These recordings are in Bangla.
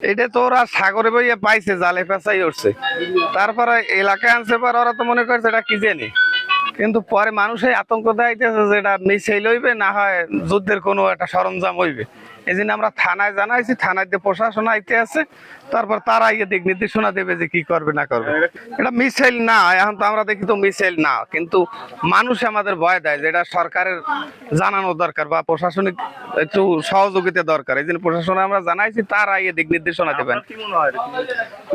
এটা তো ওরা সাগরে বইয়ে পাইছে, জালে পেঁচাই উঠছে, তারপরে এলাকায় আনছে পর ওরা তো মনে করছে এটা কি জানি, কিন্তু পরে মানুষের আতঙ্ক দেখাইতেছে যে এটা মিসাইল হইবে না হয় যুদ্ধের কোনো একটা সরঞ্জাম হইবে। এই জন্য আমরা থানায় জানাইছি, থানায় যে প্রশাসন আইতে আছে, তারপর তারা গিয়ে দিক নির্দেশনা দেবে যে কি করবে না করবে। এটা মিসাইল না, এখন তো আমরা দেখি তো মিসাইল না, কিন্তু মানুষ আমাদের ভয় দেয় যে এটা সরকারের জানানো দরকার বা প্রশাসনিক একটু সহযোগিতা দরকার। এই জন্য প্রশাসনে আমরা জানাইছি, তারা গিয়ে দিক নির্দেশনা দেবেন।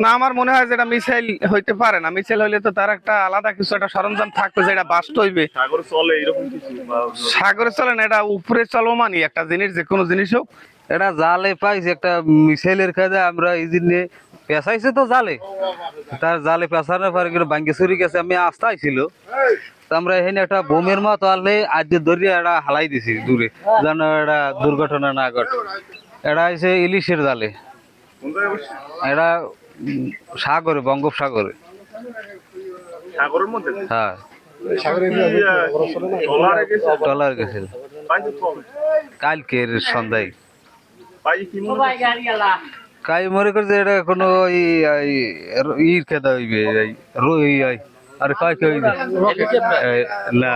না, আমার মনে হয় যেটা মিসাইল হইতে পারে না। মিসাইল হইলে তো তার একটা আলাদা কিছু একটা সরঞ্জাম থাকবে যেটা বাস্ট হইবে। সাগরে চলে এরকম কিছু সাগরে চলে না, এটা উপরে চলমানই একটা জিনিস, যে কোনো জিনিস হোক। এটা জালে পাইছে একটা মিসাইলের কাজে আমরা এই জন্যে পেঁচাইছে তো জালে, তার জালে পেঁচানোর পরে কিন্তু ভাঙ্গে চুরি গেছে। আমি আস্তে আইছিল, আমরা এখানে একটা বোমের মতো আনলে আজ ধরিয়ে এটা হালাই দিছি দূরে, যেন এটা দুর্ঘটনা না ঘটে। এটা হচ্ছে ইলিশের জালে, এটা সাগরে, বঙ্গোপসাগরে। সাগরের মধ্যে? হ্যাঁ, ট্রলার গেছিল কালকের সন্ধ্যায়। কাই মনে করছে এটা কোনো ইর খেদা হইবে, রই আর কয় কে হইবে না,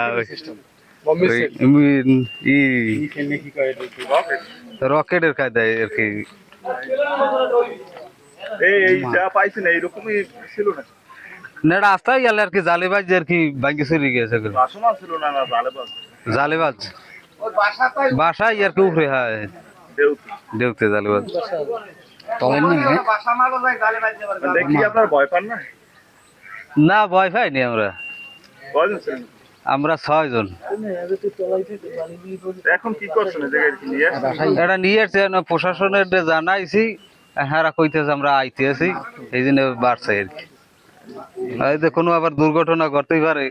রকেটের কায়দায় আর কি। এই যা পাইছেন এইরকমই ছিল না? না, এটা আস্তাই গেলে আর কি, জালেবাজ আর কি ভাঙ্গি চুরি গেছে। বাসমান ছিল না, না জালেবাজ? জালেবাজ বাসায় আর কি উপরে, হয় দেউতে জালেবাজ। দেখি আপনার ভয় পান না? না, ভয় পাইনি আমরা। কয়জন ছিলেন? আমরা 6 জন। এখন কি করছেন? এটা নিয়ে আসছে প্রশাসনের জানাইছি, হ্যাঁ কইতেছে আমরা আইতে আছি, এই জন্য বাড়ছে আর কি। কোনো আবার দুর্ঘটনা ঘটতেই পারে।